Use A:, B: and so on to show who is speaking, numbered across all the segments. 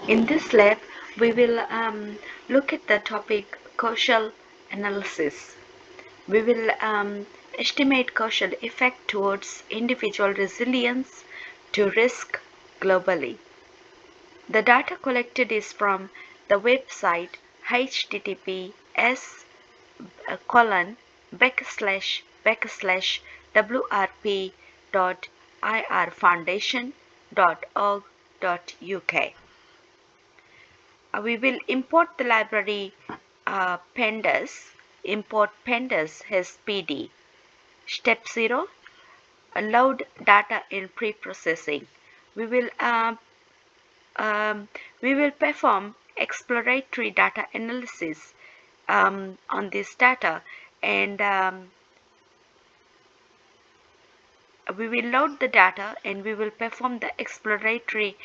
A: In this lab, we will look at the topic causal analysis. We will estimate causal effect towards individual resilience to risk globally. The data collected is from the website https://wrp.irfoundation.org.uk. We will import the library pandas. Import pandas as PD. Step 0. Load data in preprocessing. We will perform exploratory data analysis on this data, and we will load the data and we will perform the exploratory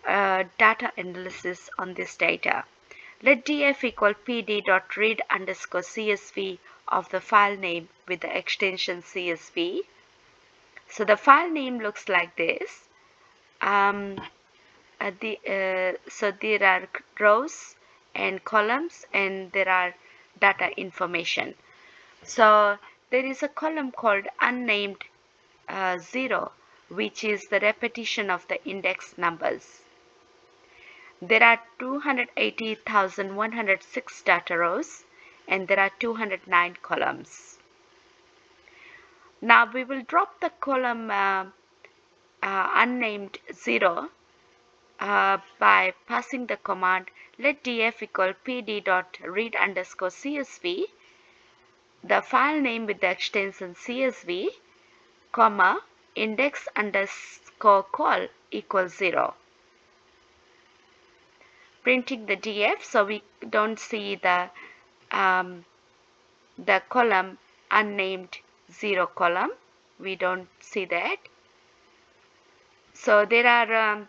A: data analysis on this data. Let df equal pd.read_csv of the file name with the extension csv. So the file name looks like this. So there are rows and columns, and there are data information. So there is a column called unnamed 0, which is the repetition of the index numbers. There are 280,106 data rows, and there are 209 columns. Now we will drop the column unnamed 0 by passing the command let df equal pd.read_csv, the file name with the extension csv, comma, index_call equals 0. Printing the df, so we don't see the column unnamed 0 column. We don't see that. So there are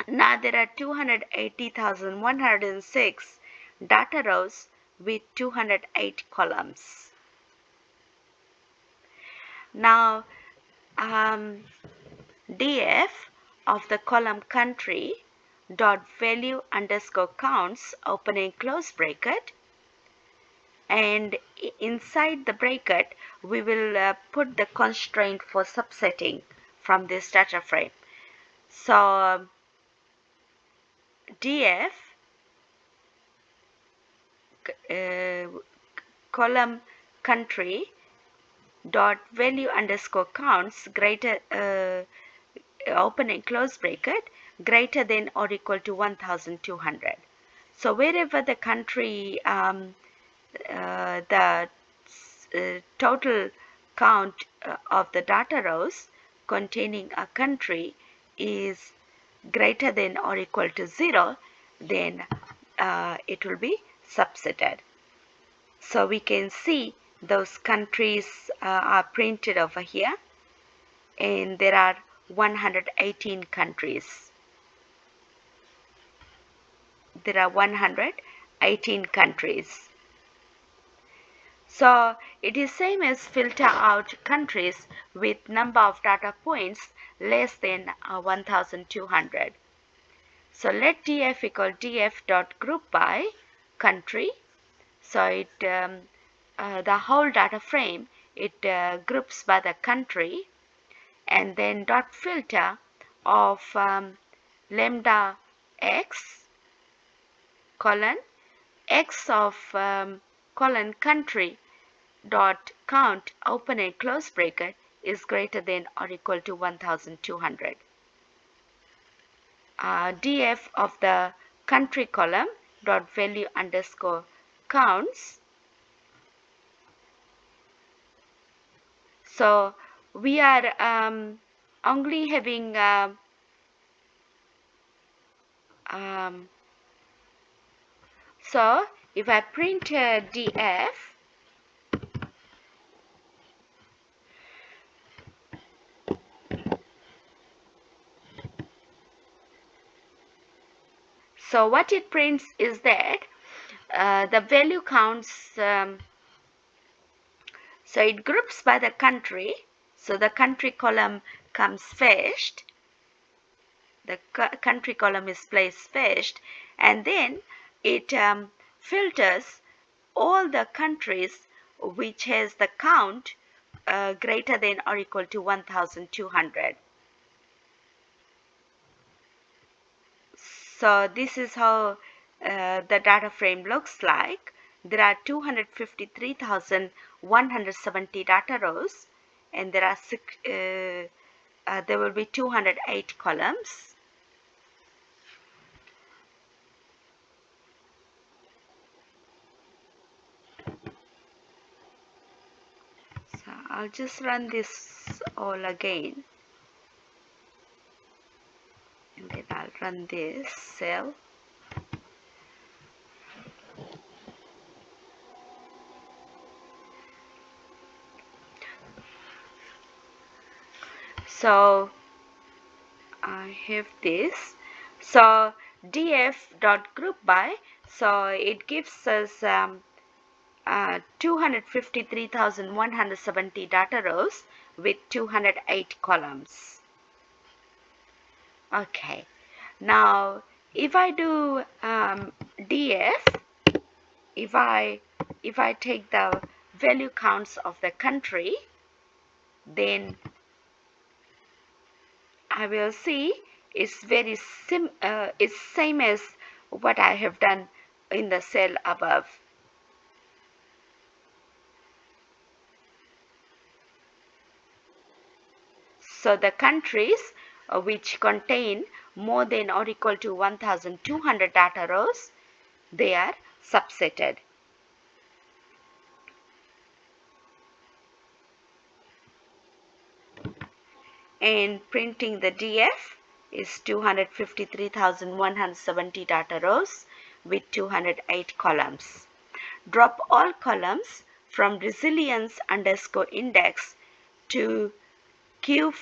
A: now there are 280,106 data rows with 208 columns. Now df of the column country dot value underscore counts, open and close bracket, and inside the bracket we will put the constraint for subsetting from this data frame. So df column country dot value underscore counts greater open and close bracket greater than or equal to 1,200. So wherever the country the total count of the data rows containing a country is greater than or equal to 0, then it will be subsetted. So we can see those countries are printed over here, and there are 118 countries. There are 118 countries. So it is same as filter out countries with number of data points less than 1,200. So let df equal df dot group by country. So it the whole data frame, it groups by the country, and then dot filter of lambda x colon x of colon country dot count open and close bracket is greater than or equal to 1,200. Df of the country column dot value underscore counts. So we are only having so if I print df, so what it prints is that the value counts, so it groups by the country. So the country column comes first, the country column is placed first, and then it filters all the countries which has the count greater than or equal to 1200. So this is how the data frame looks like. There are 253,170 data rows, and there are there will be 208 columns. So I'll just run this all again, and then I'll run this cell. So I have this. So df.group by, so it gives us 253,170 data rows with 208 columns. Okay, now if I do df, if I take the value counts of the country, then I will see it's very it's same as what I have done in the cell above. So the countries which contain more than or equal to 1200 data rows, they are subsetted. And printing the DF is 253,170 data rows with 208 columns. Drop all columns from resilience underscore index to Q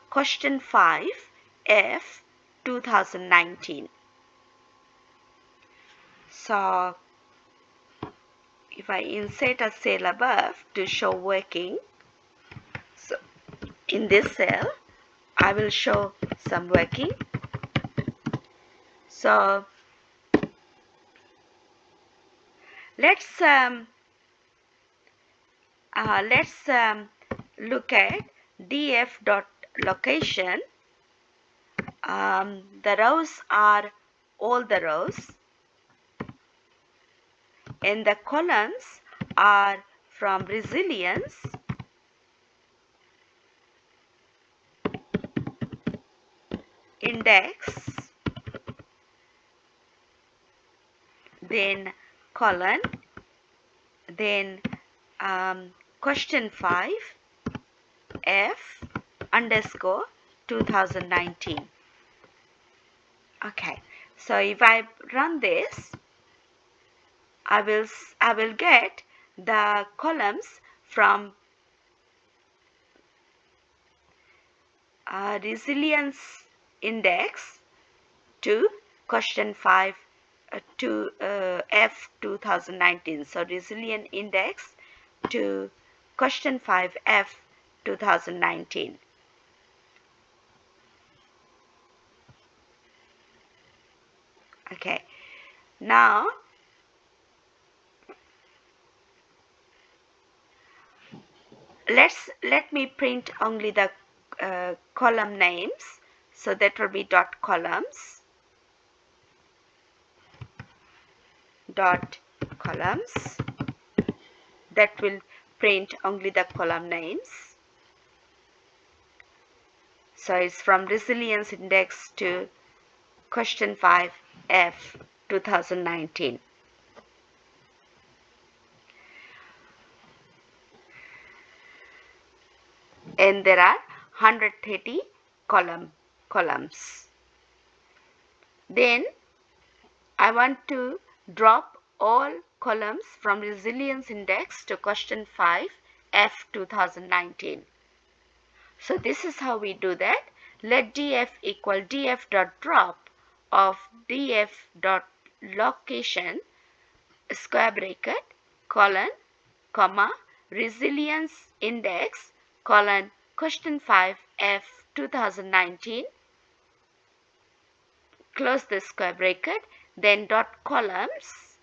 A: question 5 F 2019. So if I insert a cell above to show working, so in this cell I will show some working. So let's look at df.location. The rows are all the rows, and the columns are from resilience index, then colon, then question 5 F underscore 2019. Okay, so if I run this, I will get the columns from resilience index to question 5 to F 2019. So resilient index to question 5 F 2019. Okay, now let me print only the column names. So that will be dot columns, dot columns. That will print only the column names. So it's from resilience index to question 5 F 2019. And there are 130 columns. Then I want to drop all columns from resilience index to question 5 F 2019. So this is how we do that. Let df equal df.drop of df.location square bracket colon comma resilience index colon question 5 F 2019 close the square bracket, then dot columns,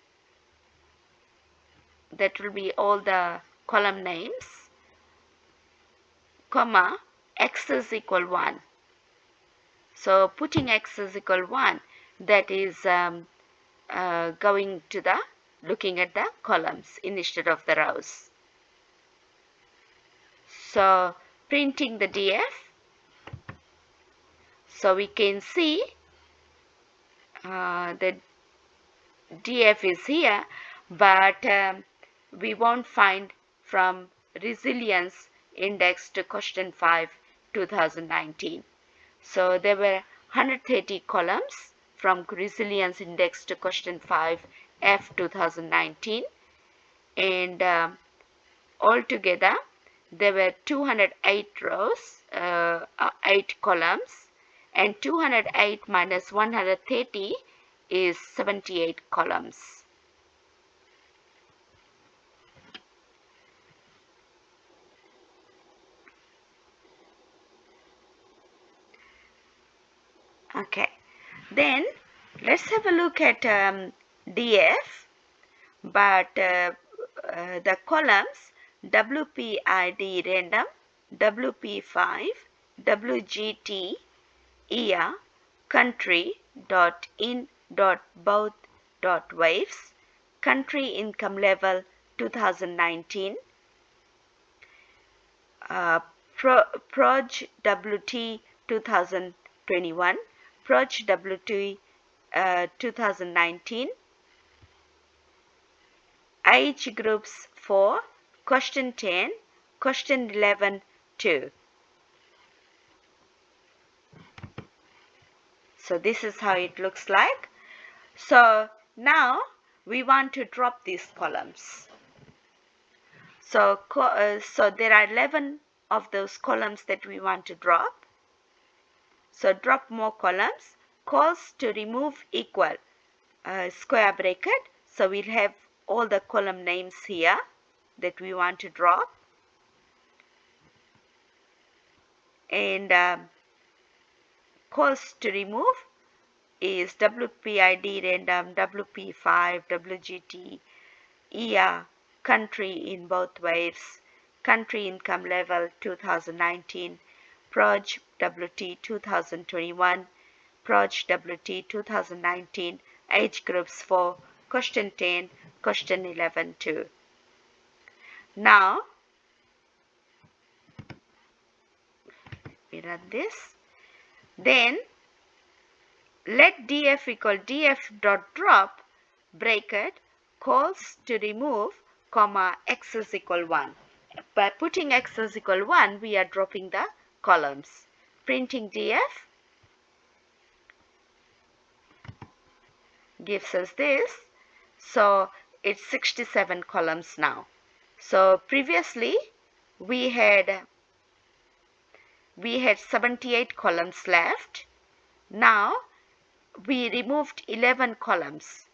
A: that will be all the column names, comma, x is equal 1. So putting x is equal 1, that is going to the looking at the columns instead of the rows. So printing the DF, so we can see the DF is here, but we won't find from resilience index to question 5 2019. So there were 130 columns from resilience index to question 5 F 2019, and altogether there were 208 rows, 8 columns, and 208 minus 130 is 78 columns. Okay, then let's have a look at DF, but the columns WPID random, WP5, WGT, year, country, dot in, dot both, dot waves, country income level 2019, Proj WT 2021, Proj WT 2019, age groups for question 10, question 11, 2. So this is how it looks like. So now we want to drop these columns. So there are 11 of those columns that we want to drop. So drop more columns. Calls to remove equal square bracket. So we'll have all the column names here that we want to drop. And calls to remove is WPID random, WP5, WGT, year, country in both waves, country income level 2019, Proj WT 2021, Proj WT 2019, age groups for question 10, question 11, 2. Now, we run this. Then, let DF equal DF dot drop, bracket, calls to remove, comma, x is equal 1. By putting x is equal 1, we are dropping the columns. Printing DF gives us this. So it's 67 columns now. So previously we had 78 columns left. Now we removed 11 columns.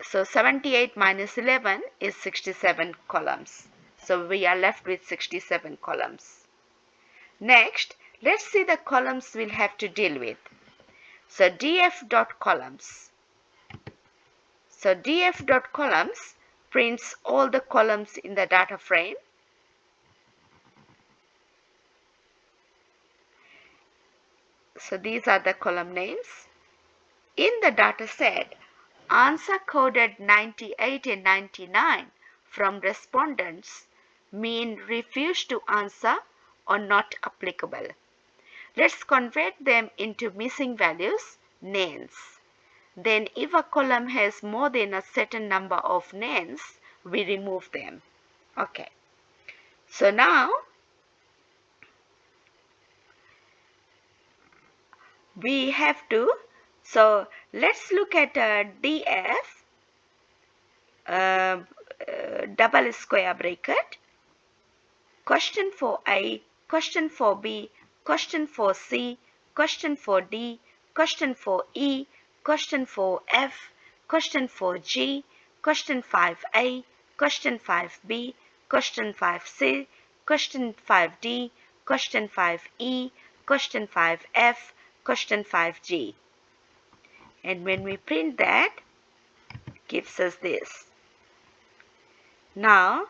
A: So 78 minus 11 is 67 columns. So we are left with 67 columns. Next, let's see the columns we'll have to deal with. So DF dot columns. So DF dot columns prints all the columns in the data frame. So these are the column names. In the data set, answer coded 98 and 99 from respondents mean refuse to answer or not applicable. Let's convert them into missing values, names. Then if a column has more than a certain number of names, we remove them. Okay. So now we have to, so let's look at DF, double square bracket, question for A, question for B, question for C, question for D, question for E, question for F, question for G, question 5A, question 5B, question 5C, question 5D, question 5E, question 5F, question 5G. And when we print that, it gives us this. Now,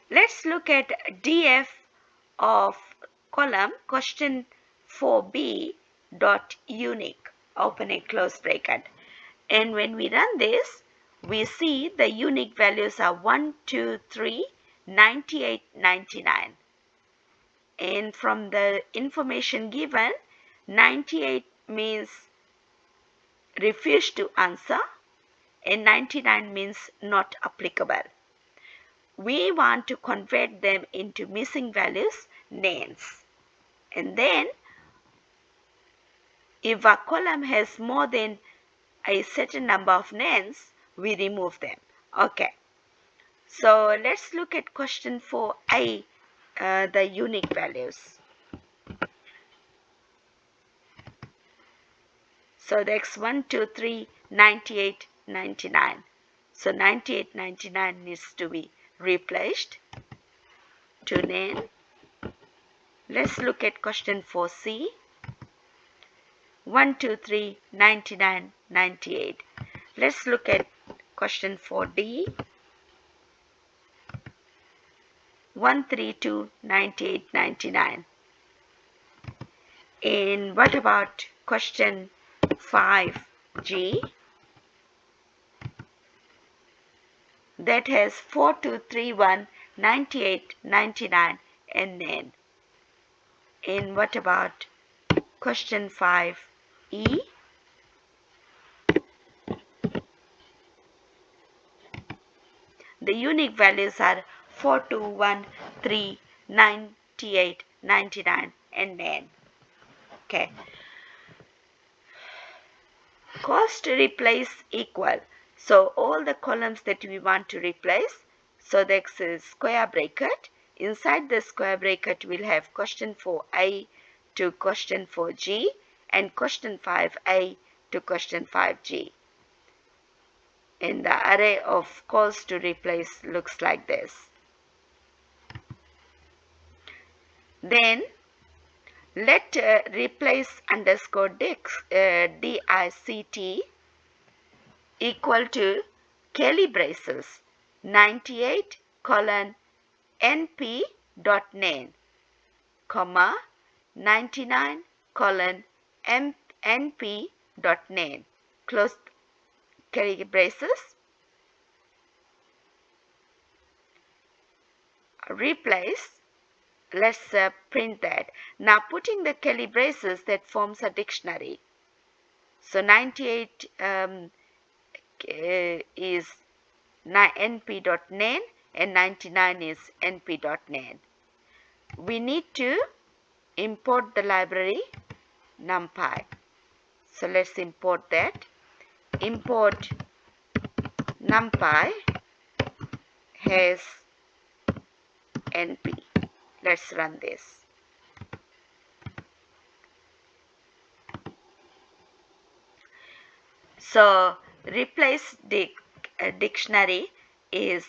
A: let's look at df of column question 4b dot unique, open and close bracket. And when we run this, we see the unique values are 1, 2, 3, 98, 99. And from the information given, 98 means refuse to answer and 99 means not applicable. We want to convert them into missing values, names. And then if a column has more than a certain number of names, we remove them. Okay. So let's look at question 4a, the unique values. So that's 1, 2, 3, 98, 99. So 98, 99 needs to be replaced to name. Let's look at question 4c. 1, 2, 3, 99, 98. Let's look at question 4d. 1, 3, 2, 98, 99. And what about question 5G? That has 4, 2, 3, 1, 98, 99 and then. And what about question 5E? The unique values are 4, 2, 1, 3, 98, 99 and then. Okay. Cost to replace equal. So all the columns that we want to replace, so that's a square bracket. Inside the square bracket we'll have question 4a to question 4g and question 5a to question 5g. And the array of calls to replace looks like this. Then let replace underscore dict equal to curly braces 98 colon np dot name comma 99 colon np dot name close curly braces. Replace. Let's print that. Now putting the curly braces, that forms a dictionary. So 98 is np.nen and 99 is np.nen. We need to import the library numpy. So let's import that. Import numpy has np. Let's run this. So replace the dictionary is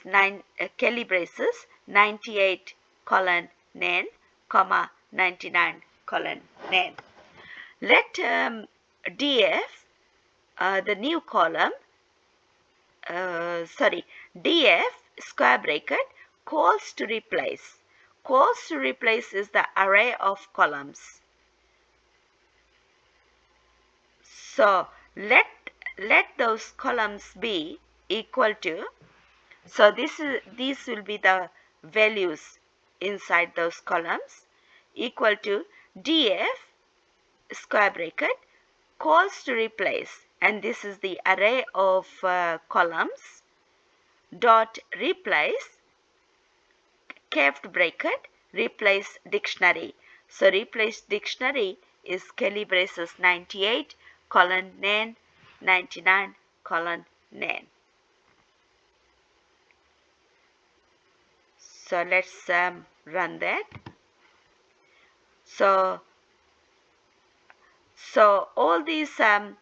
A: curly braces 98 colon nen comma 99 colon nen. Let df the new column df square bracket calls to replace. Calls to replace is the array of columns. So let those columns be equal to, so these will be the values inside those columns, equal to df square bracket calls to replace, and this is the array of columns, dot replace curved bracket replace dictionary. So replace dictionary is curly braces 98 colon nen 99 colon nen. So let's run that. So all these for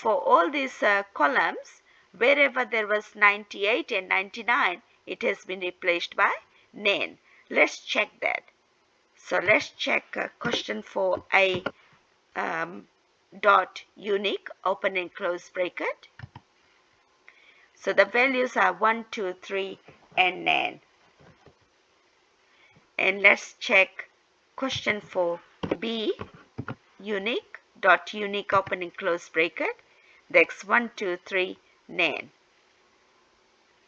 A: all these columns, wherever there was 98 and 99, it has been replaced by nen. Let's check that. So let's check question 4a dot unique open and close bracket. So the values are 1, 2, 3 and n. And let's check question 4b unique dot unique open and close bracket. That's 1, 2, 3 n.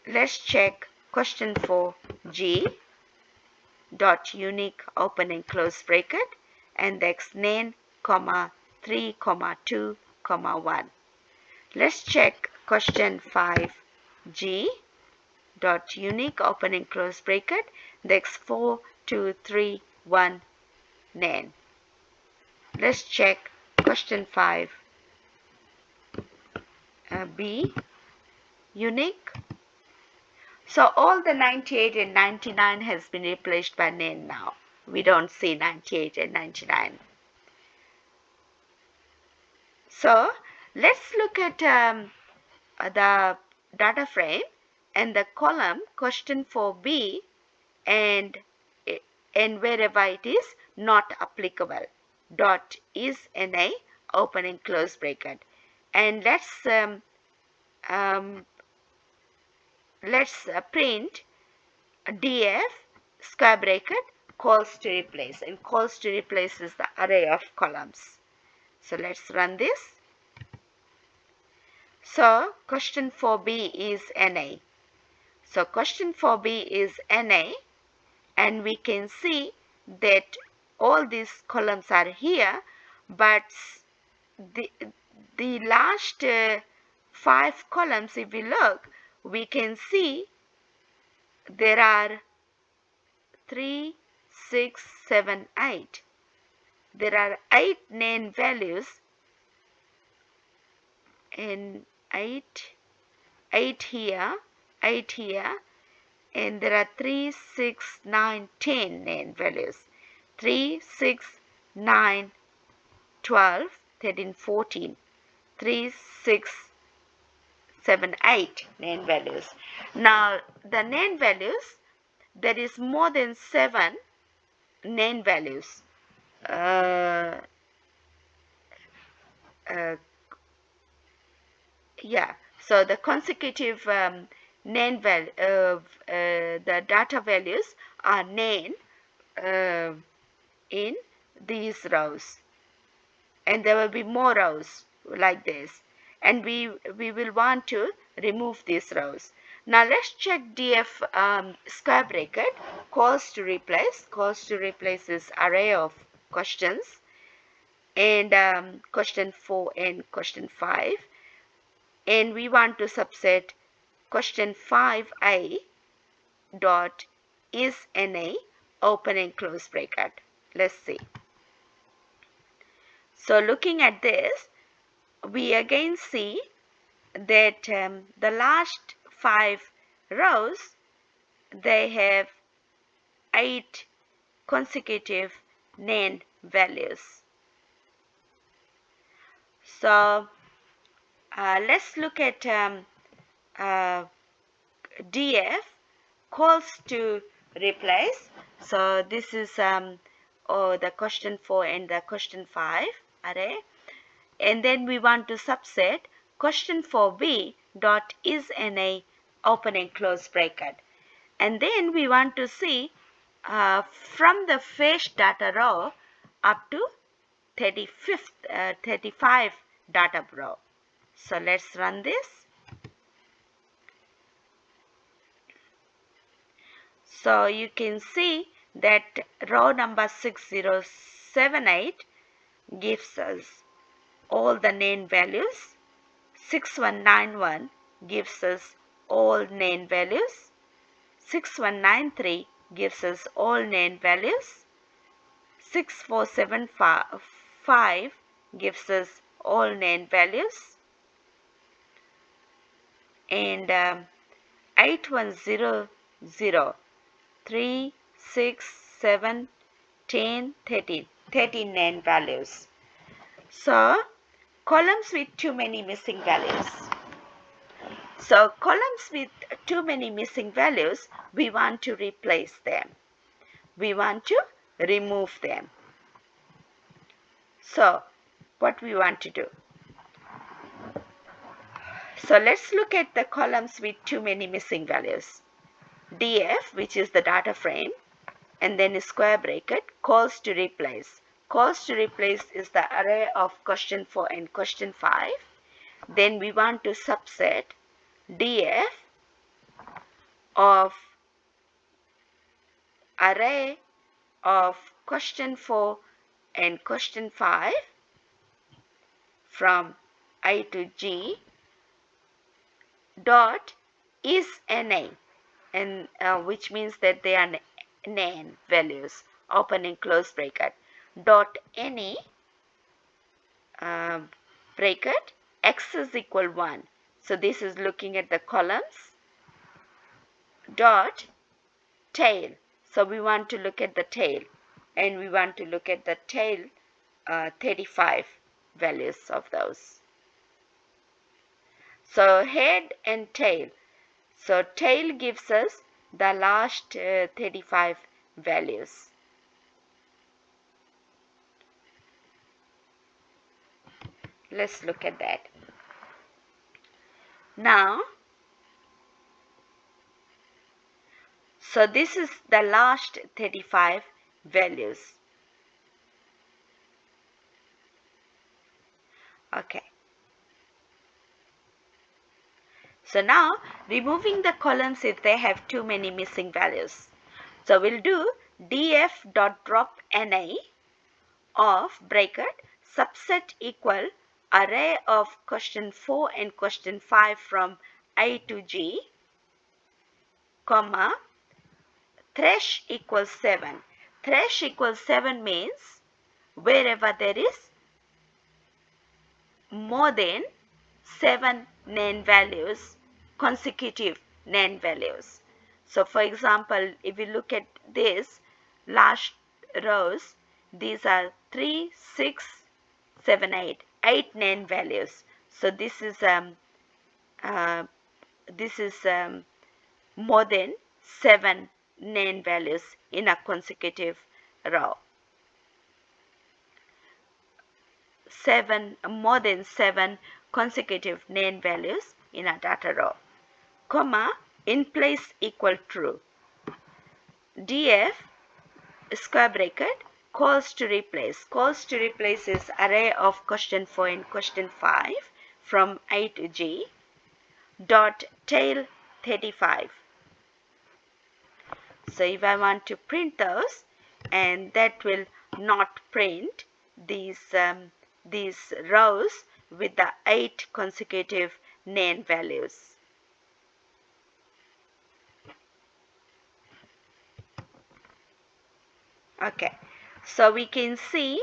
A: Let's check question 4g dot unique open and close bracket, and that's n, comma 3, comma 2, comma 1. Let's check question 5g dot unique open and close bracket, that's 4, 2, 3, 1 n. Let's check question 5b unique. So all the 98 and 99 has been replaced by n now. We don't see 98 and 99. So let's look at the data frame and the column question 4b and wherever it is not applicable. Dot is na open and close bracket. And let's print df square bracket calls to replace, and calls to replace is the array of columns. So let's run this. So question 4b is na. So question 4b is na, and we can see that all these columns are here, but the last 5 columns, if we look, we can see there are 3, 6, 7, 8. There are 8 n values, and 8 here, 8 here, and there are 3, 6, 9, 10 n values. 3, 6, 9, 12, 13, 14. 3, 6, 7, 8 n values. Now the n values, there is more than 7 n values. Yeah, so the consecutive n value, the data values are n in these rows, and there will be more rows like this, and we will want to remove these rows. Now let's check df square bracket calls to replace. Calls to replace is array of questions, and question 4 and question 5, and we want to subset question 5a dot is na open and close bracket. Let's see. So looking at this, we again see that the last 5 rows, they have 8 consecutive n values. So let's look at df calls to replace. So this is the question 4 and the question 5 array, and then we want to subset question 4b dot is na open and close bracket, and then we want to see from the first data row up to 35 data row. So let's run this. So you can see that row number 6078 gives us all the n values. 6191 gives us all n values. 6193 gives us all n values. 6475 gives us all n values. And 8100, 3, 6, 7, 10, 13 n values. So columns with too many missing values. So columns with too many missing values, we want to replace them. We want to remove them. So what we want to do? So let's look at the columns with too many missing values. DF, which is the data frame, and then a square bracket, calls to replace. Calls to replace is the array of question 4 and question 5. Then we want to subset DF of array of question 4 and question 5 from I to G dot is NA, and which means that they are NaN values, open and close bracket, dot NA bracket x is equal 1. So this is looking at the columns dot tail. So we want to look at the tail, and we want to look at the tail 35 values of those. So head and tail. So tail gives us the last 35 values. Let's look at that. Now, so this is the last 35 values. Okay. So now, removing the columns if they have too many missing values. So we'll do df dot drop na of bracket subset equal array of question 4 and question 5 from I to G, comma, thresh equals 7. Thresh equals 7 means wherever there is more than 7 NaN values, consecutive NaN values. So for example, if you look at this last rows, these are 3, 6, 7, 8 NaN values. So this is more than 7 NaN values in a consecutive row. More than 7 consecutive NaN values in a data row, comma, in place equal true. DF square bracket calls to replace. Calls to replace is array of question 4 and question 5 from I to G dot tail 35. So if I want to print those, and that will not print these rows with the 8 consecutive NaN values. Okay, so we can see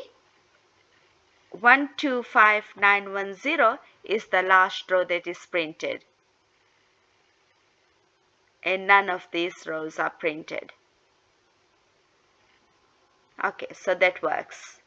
A: 125910 is the last row that is printed, and none of these rows are printed. Okay, so that works.